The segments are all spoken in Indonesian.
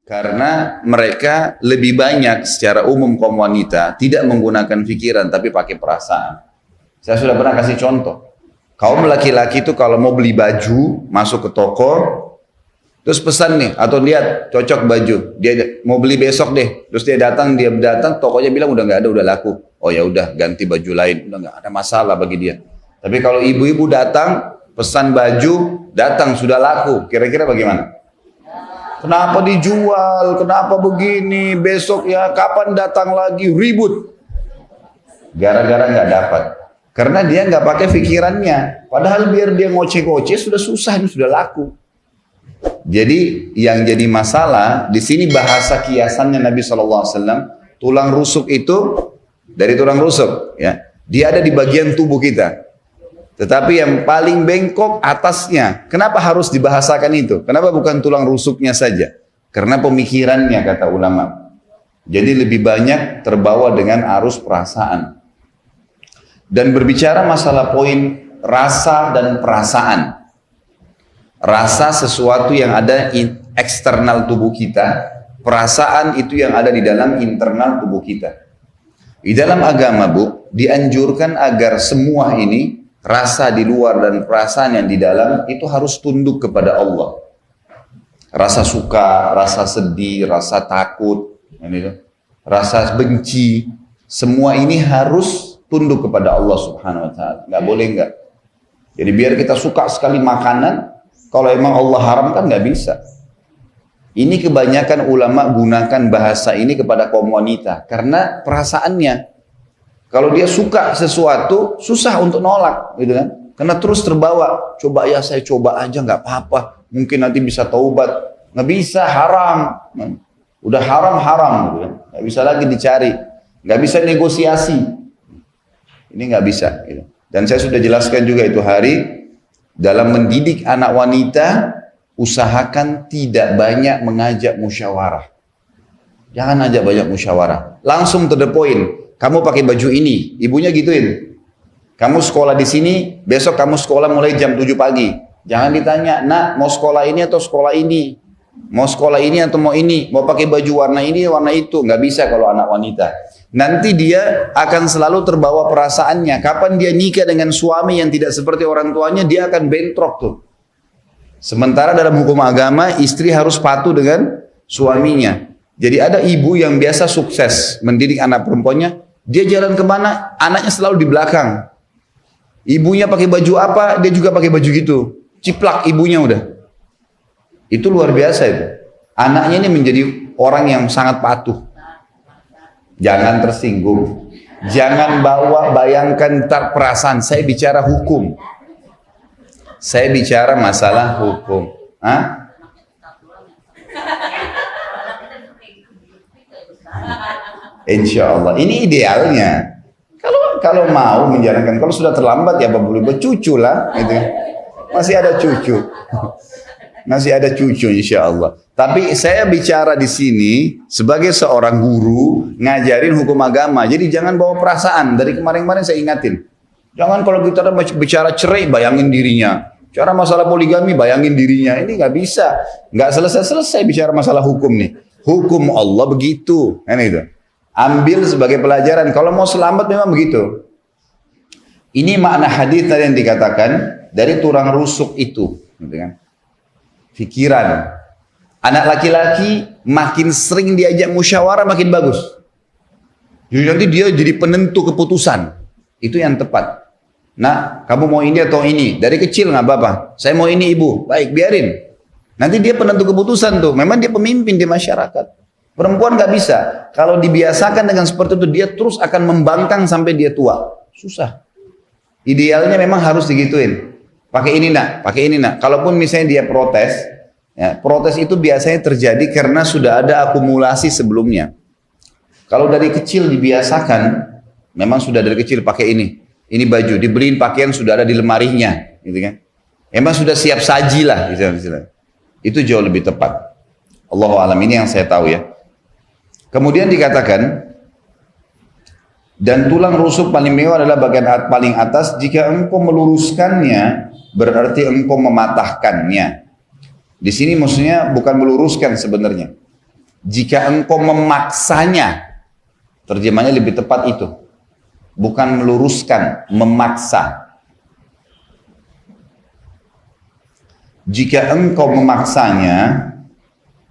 Karena mereka lebih banyak secara umum kaum wanita tidak menggunakan pikiran tapi pakai perasaan. Saya sudah pernah kasih contoh. Kaum laki-laki itu kalau mau beli baju, masuk ke toko, terus pesan nih, atau lihat cocok baju, dia mau beli besok deh, terus dia datang, tokonya bilang udah nggak ada, udah laku. Oh ya udah ganti baju lain, udah nggak ada masalah bagi dia. Tapi kalau ibu-ibu datang, pesan baju, datang sudah laku, kira-kira bagaimana? Kenapa dijual? Kenapa begini? Besok ya kapan datang lagi? Ribut. Gara-gara nggak dapat. Karena dia nggak pakai pikirannya. Padahal biar dia ngoceh-ngoceh sudah susah, ini sudah laku. Jadi yang jadi masalah di sini bahasa kiasannya Nabi SAW, tulang rusuk itu dari tulang rusuk, ya. Dia ada di bagian tubuh kita. Tetapi yang paling bengkok atasnya. Kenapa harus dibahasakan itu? Kenapa bukan tulang rusuknya saja? Karena pemikirannya kata ulama. Jadi lebih banyak terbawa dengan arus perasaan. Dan berbicara masalah poin rasa dan perasaan. Rasa sesuatu yang ada di eksternal tubuh kita. Perasaan itu yang ada di dalam internal tubuh kita. Di dalam agama, Bu, dianjurkan agar semua ini, rasa di luar dan perasaan yang di dalam, itu harus tunduk kepada Allah. Rasa suka, rasa sedih, rasa takut, rasa benci, semua ini harus tunduk kepada Allah Subhanahu wa Ta'ala. Nggak boleh nggak. Jadi biar kita suka sekali makanan, kalau emang Allah haramkan nggak bisa. Ini kebanyakan ulama gunakan bahasa ini kepada kaum wanita karena perasaannya. Kalau dia suka sesuatu, susah untuk nolak, gitu kan? Karena terus terbawa. Coba ya saya coba aja, nggak apa-apa. Mungkin nanti bisa taubat. Nggak bisa, haram. Udah haram, gitu kan? Nggak bisa lagi dicari. Nggak bisa negosiasi. Ini nggak bisa. Gitu. Dan saya sudah jelaskan juga itu hari, dalam mendidik anak wanita, usahakan tidak banyak mengajak musyawarah. Jangan ajak banyak musyawarah. Langsung to the point. Kamu pakai baju ini, ibunya gituin. Kamu sekolah di sini, besok kamu sekolah mulai jam 7 pagi. Jangan ditanya, nak mau sekolah ini atau sekolah ini? Mau sekolah ini atau mau ini? Mau pakai baju warna ini, warna itu? Nggak bisa kalau anak wanita. Nanti dia akan selalu terbawa perasaannya. Kapan dia nikah dengan suami yang tidak seperti orang tuanya, dia akan bentrok tuh. Sementara dalam hukum agama, istri harus patuh dengan suaminya. Jadi ada ibu yang biasa sukses mendidik anak perempuannya, dia jalan kemana, anaknya selalu di belakang. Ibunya pakai baju apa, dia juga pakai baju gitu. Ciplak ibunya udah. Itu luar biasa itu. Anaknya ini menjadi orang yang sangat patuh. Jangan tersinggung. Jangan bayangkan perasaan. Saya bicara hukum. Saya bicara masalah hukum. Hah? Insya Allah. Ini idealnya. Kalau mau menjalankan, kalau sudah terlambat ya boleh bercucu lah, gitu. Masih ada cucu, masih ada cucu insya Allah. Tapi saya bicara di sini sebagai seorang guru ngajarin hukum agama. Jadi jangan bawa perasaan. Dari kemarin-kemarin saya ingatin. Jangan kalau kita bicara cerai bayangin dirinya. Bicara masalah poligami bayangin dirinya. Ini nggak bisa, nggak selesai bicara masalah hukum nih. Hukum Allah begitu, kan itu. Ambil sebagai pelajaran. Kalau mau selamat memang begitu. Ini makna hadis tadi yang dikatakan dari tulang rusuk itu, gitu kan? Pikiran. Anak laki-laki makin sering diajak musyawarah makin bagus. Jadi nanti dia jadi penentu keputusan. Itu yang tepat. Nah, kamu mau ini atau ini? Dari kecil nggak apa-apa. Saya mau ini ibu. Baik, biarin. Nanti dia penentu keputusan tuh. Memang dia pemimpin di masyarakat. Perempuan nggak bisa. Kalau dibiasakan dengan seperti itu, dia terus akan membangkang sampai dia tua. Susah. Idealnya memang harus digituin. Pakai ini nak, pakai ini nak. Kalaupun misalnya dia protes, ya, protes itu biasanya terjadi karena sudah ada akumulasi sebelumnya. Kalau dari kecil dibiasakan, memang sudah dari kecil pakai ini. Ini baju, dibeliin pakaian sudah ada di lemarinya, gitu kan? Emang sudah siap saji lah, gitu. Itu jauh lebih tepat. Allahu a'lam, ini yang saya tahu ya. Kemudian dikatakan, dan tulang rusuk paling mewah adalah bagian paling atas. Jika engkau meluruskannya, berarti engkau mematahkannya. Di sini maksudnya bukan meluruskan sebenarnya. jika engkau memaksanya, terjemahnya lebih tepat itu, bukan meluruskan, memaksa. Jika engkau memaksanya,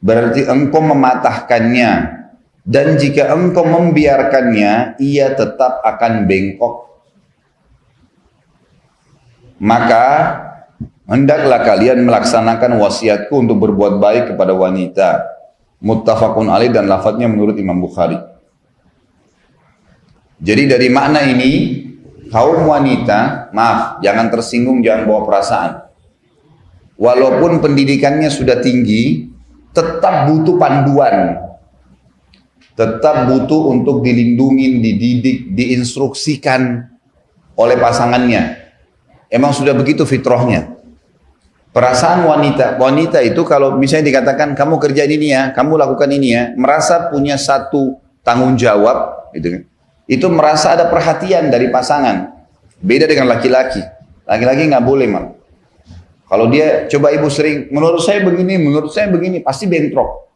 berarti engkau mematahkannya. Dan jika engkau membiarkannya, ia tetap akan bengkok. Maka hendaklah kalian melaksanakan wasiatku untuk berbuat baik kepada wanita. Muttafaqun alaih, dan lafadznya menurut Imam Bukhari. Jadi dari makna ini, kaum wanita, maaf, jangan tersinggung, jangan bawa perasaan. Walaupun pendidikannya sudah tinggi, tetap butuh panduan. Tetap butuh untuk dilindungi, dididik, diinstruksikan oleh pasangannya. Emang sudah begitu fitrahnya. Perasaan wanita itu kalau misalnya dikatakan kamu kerja ini ya, kamu lakukan ini ya, merasa punya satu tanggung jawab, gitu kan. Itu merasa ada perhatian dari pasangan. Beda dengan laki-laki. Laki-laki nggak boleh malah. Kalau dia coba ibu sering, menurut saya begini, pasti bentrok.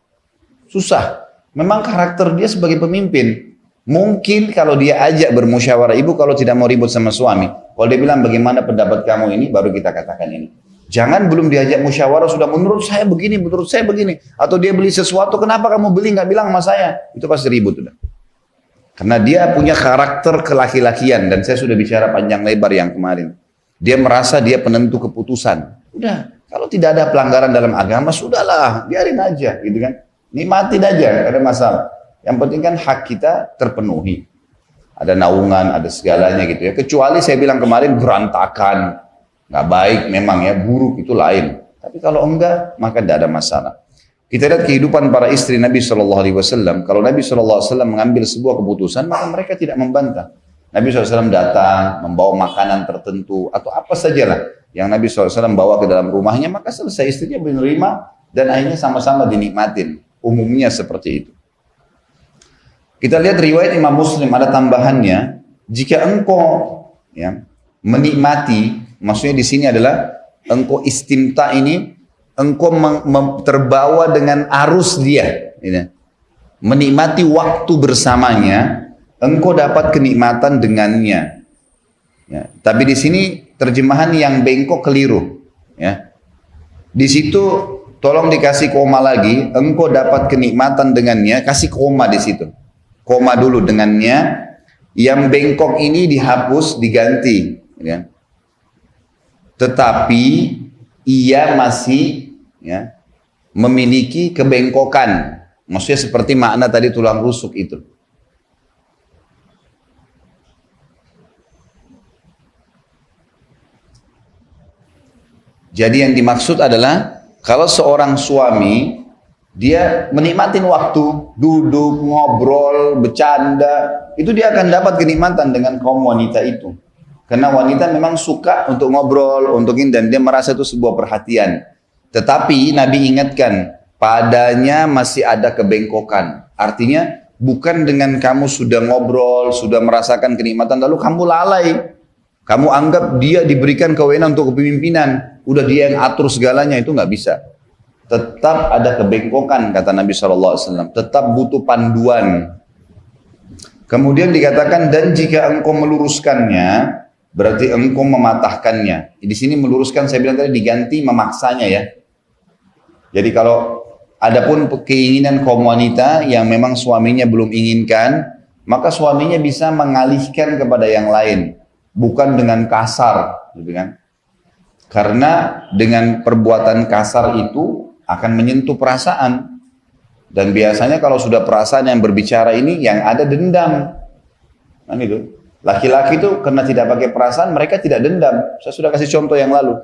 Susah. Memang karakter dia sebagai pemimpin. Mungkin kalau dia ajak bermusyawarah, ibu kalau tidak mau ribut sama suami, kalau dia bilang bagaimana pendapat kamu ini, baru kita katakan ini. Jangan belum diajak musyawarah sudah menurut saya begini. Atau dia beli sesuatu, kenapa kamu beli nggak bilang sama saya? Itu pasti ribut udah. Karena dia punya karakter kelaki-lakian, dan saya sudah bicara panjang lebar yang kemarin. Dia merasa dia penentu keputusan. Udah, kalau tidak ada pelanggaran dalam agama, sudahlah, biarin aja, gitu kan. Nikmatin aja, gak ada masalah. Yang penting kan hak kita terpenuhi. Ada naungan, ada segalanya gitu ya. Kecuali saya bilang kemarin berantakan, nggak baik memang ya, buruk itu lain. Tapi kalau enggak, maka tidak ada masalah. Kita lihat kehidupan para istri Nabi SAW. Kalau Nabi SAW mengambil sebuah keputusan, maka mereka tidak membantah. Nabi SAW datang, membawa makanan tertentu, atau apa sajalah yang Nabi SAW bawa ke dalam rumahnya, maka selesai, istrinya menerima, dan akhirnya sama-sama dinikmatin. Umumnya seperti itu. Kita lihat riwayat Imam Muslim, ada tambahannya, jika engkau ya, menikmati, maksudnya di sini adalah engkau istimta ini, engkau terbawa dengan arus dia, gitu. Menikmati waktu bersamanya, engkau dapat kenikmatan dengannya. Ya, tapi di sini terjemahan yang bengkok keliru. Ya. Di situ tolong dikasih koma lagi, engkau dapat kenikmatan dengannya, kasih koma di situ. Koma dulu dengannya, yang bengkok ini dihapus, diganti. Ya. Tetapi ia masih ya, memiliki kebengkokan. Maksudnya seperti makna tadi tulang rusuk itu. Jadi yang dimaksud adalah kalau seorang suami dia menikmatin waktu, duduk, ngobrol, bercanda, itu dia akan dapat kenikmatan dengan kaum wanita itu. Karena wanita memang suka untuk ngobrol, untuk ini, dan dia merasa itu sebuah perhatian. Tetapi Nabi ingatkan, padanya masih ada kebengkokan. Artinya bukan dengan kamu sudah ngobrol, sudah merasakan kenikmatan, lalu kamu lalai. Kamu anggap dia diberikan kewenangan untuk kepemimpinan, udah dia yang atur segalanya, itu nggak bisa. Tetap ada kebengkokan, kata Nabi SAW. Tetap butuh panduan. Kemudian dikatakan, dan jika engkau meluruskannya, berarti engkau mematahkannya. Di sini meluruskan, saya bilang tadi diganti memaksanya ya. Jadi kalau adapun keinginan kaum wanita yang memang suaminya belum inginkan, maka suaminya bisa mengalihkan kepada yang lain. Bukan dengan kasar, gitu kan? Karena dengan perbuatan kasar itu akan menyentuh perasaan. Dan biasanya kalau sudah perasaan yang berbicara ini, yang ada dendam. Kan itu. Laki-laki itu karena tidak pakai perasaan, mereka tidak dendam. Saya sudah kasih contoh yang lalu.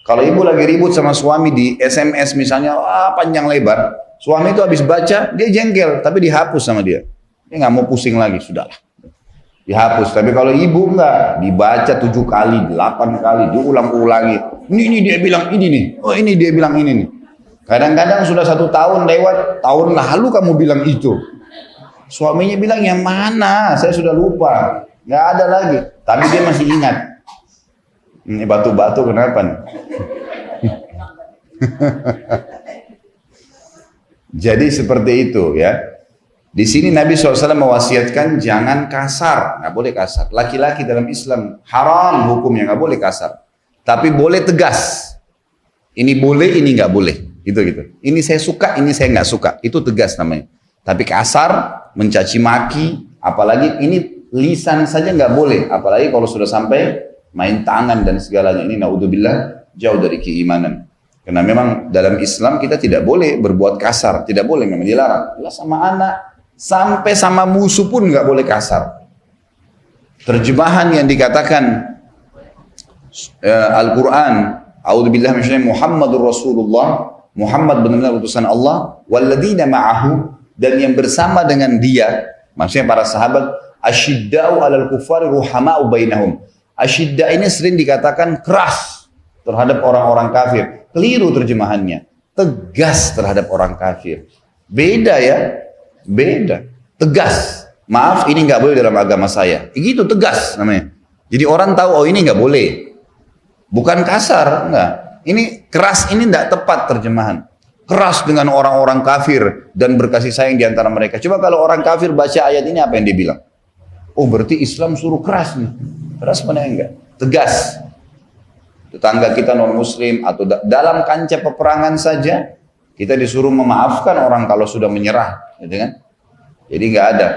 Kalau ibu lagi ribut sama suami di SMS misalnya, panjang lebar. Suami itu habis baca, dia jengkel, tapi dihapus sama dia. Dia nggak mau pusing lagi, sudahlah. Dihapus. Tapi kalau ibu enggak, dibaca 7 kali, 8 kali, diulang-ulangi. Ini dia bilang ini nih. Oh ini dia bilang ini nih. Kadang-kadang sudah 1 tahun lewat, tahun lalu kamu bilang itu. Suaminya bilang yang mana? Saya sudah lupa. Nggak ada lagi. Tapi dia masih ingat. Ini batu-batu kenapa nih? Jadi seperti itu ya. Di sini Nabi SAW mewasiatkan jangan kasar, nggak boleh kasar. Laki-laki dalam Islam haram hukumnya, nggak boleh kasar. Tapi boleh tegas. Ini boleh, ini nggak boleh. Gitu. Ini saya suka, ini saya nggak suka. Itu tegas namanya. Tapi kasar, mencaci maki, apalagi ini lisan saja nggak boleh. Apalagi kalau sudah sampai main tangan dan segalanya. Ini naudzubillah jauh dari keimanan. Karena memang dalam Islam kita tidak boleh berbuat kasar, tidak boleh, memang dilarang. Sama anak, sampai sama musuh pun nggak boleh kasar. Terjemahan yang dikatakan Al-Quran, A'udzubillah minasyaitonir Muhammadur Rasulullah, Muhammad benar-benar utusan Allah, walladzina ma'ahu, dan yang bersama dengan dia, maksudnya para sahabat, asyidda'u 'alal kuffari ruhama'u bainahum. Asyidda ini sering dikatakan keras terhadap orang-orang kafir. Keliru terjemahannya. Tegas terhadap orang kafir. Beda ya. Beda. Tegas. Maaf, ini nggak boleh dalam agama saya. Gitu, tegas namanya. Jadi orang tahu, oh ini nggak boleh. Bukan kasar, enggak. Ini keras, ini tidak tepat terjemahan. Keras dengan orang-orang kafir dan berkasih sayang di antara mereka. Coba kalau orang kafir baca ayat ini, apa yang dia bilang? Oh berarti Islam suruh keras nih. Keras mana enggak? Tegas. Tetangga kita non-muslim atau dalam kancah peperangan saja, kita disuruh memaafkan orang kalau sudah menyerah. Gitu kan? Jadi nggak ada.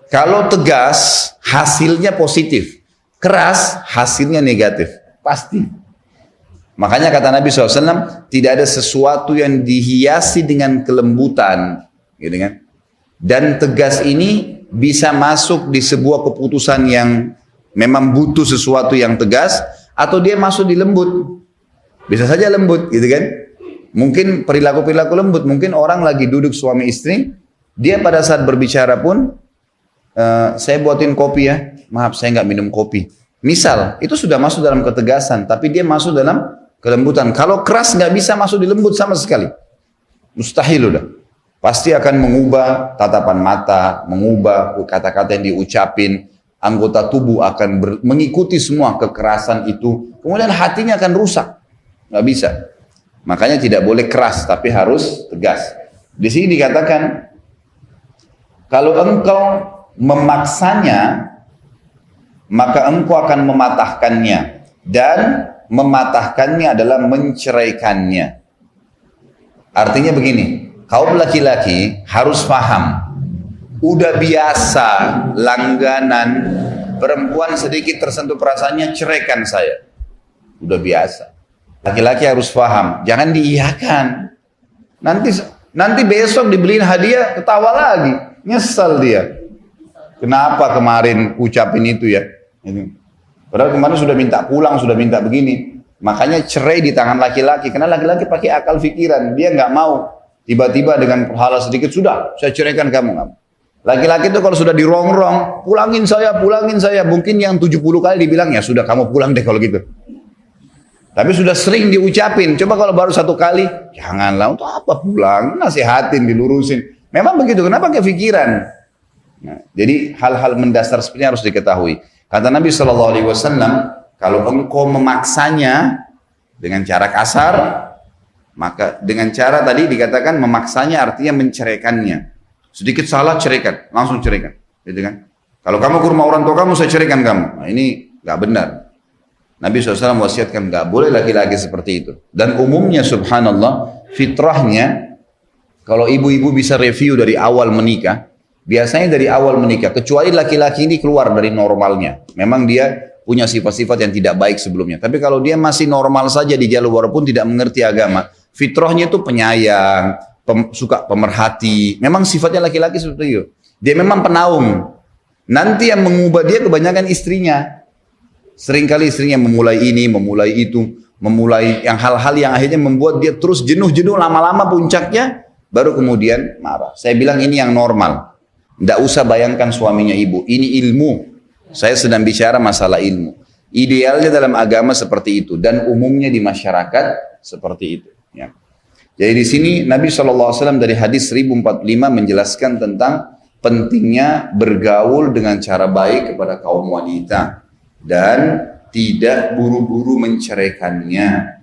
Kalau tegas, hasilnya positif. Keras, hasilnya negatif. Pasti. Makanya kata Nabi SAW, tidak ada sesuatu yang dihiasi dengan kelembutan. Gitu kan? Dan tegas ini bisa masuk di sebuah keputusan yang memang butuh sesuatu yang tegas, atau dia masuk di lembut. Bisa saja lembut, gitu kan? Mungkin perilaku-perilaku lembut. Mungkin orang lagi duduk suami istri, dia pada saat berbicara pun, saya buatin kopi ya, maaf saya nggak minum kopi. Misal, itu sudah masuk dalam ketegasan, tapi dia masuk dalam kelembutan. Kalau keras nggak bisa masuk di lembut sama sekali. Mustahil udah. Pasti akan mengubah tatapan mata, mengubah kata-kata yang diucapin, anggota tubuh akan mengikuti semua kekerasan itu. Kemudian hatinya akan rusak. Nggak bisa. Makanya tidak boleh keras, tapi harus tegas. Di sini dikatakan, kalau engkau memaksanya, maka engkau akan mematahkannya. Dan mematahkannya adalah menceraikannya. Artinya begini, kaum laki-laki harus paham. Udah biasa langganan perempuan sedikit tersentuh perasaannya, ceraikan saya. Udah biasa. Laki-laki harus paham, jangan diiyakan. Nanti besok dibeliin hadiah, ketawa lagi, nyesal dia. Kenapa kemarin ucapin itu ya? Ini. Padahal kemarin sudah minta pulang, sudah minta begini. Makanya cerai di tangan laki-laki, karena laki-laki pakai akal pikiran, dia nggak mau tiba-tiba dengan hal sedikit sudah saya ceraikan kamu. Laki-laki itu kalau sudah dirongrong, pulangin saya, mungkin yang 70 kali dibilang ya sudah kamu pulang deh kalau gitu. Tapi sudah sering diucapin, coba kalau baru satu kali, janganlah, untuk apa pulang, nasihatin, dilurusin. Memang begitu, kenapa kepikiran? Nah, jadi hal-hal mendasar seperti ini harus diketahui. Kata Nabi SAW, kalau engkau memaksanya dengan cara kasar, maka dengan cara tadi dikatakan memaksanya artinya menceraikannya. Sedikit salah ceraikan, langsung ceraikan, gitu kan? Kalau kamu ke rumah orang tua kamu, saya ceraikan kamu. Nah, ini nggak benar. Nabi SAW wasiatkan nggak boleh laki-laki seperti itu. Dan umumnya subhanallah, fitrahnya kalau ibu-ibu bisa review dari awal menikah, biasanya dari awal menikah, kecuali laki-laki ini keluar dari normalnya. Memang dia punya sifat-sifat yang tidak baik sebelumnya. Tapi kalau dia masih normal saja di jalur walaupun tidak mengerti agama, fitrahnya itu penyayang, suka pemerhati. Memang sifatnya laki-laki seperti itu. Dia memang penaung. Nanti yang mengubah dia kebanyakan istrinya. Seringkali istrinya memulai ini, memulai itu, memulai yang hal-hal yang akhirnya membuat dia terus jenuh-jenuh, lama-lama puncaknya baru kemudian marah. Saya bilang ini yang normal. Tidak usah bayangkan suaminya ibu. Ini ilmu. Saya sedang bicara masalah ilmu. Idealnya dalam agama seperti itu dan umumnya di masyarakat seperti itu. Ya. Jadi di sini Nabi SAW dari hadis 1045 menjelaskan tentang pentingnya bergaul dengan cara baik kepada kaum wanita dan tidak buru-buru menceraikannya.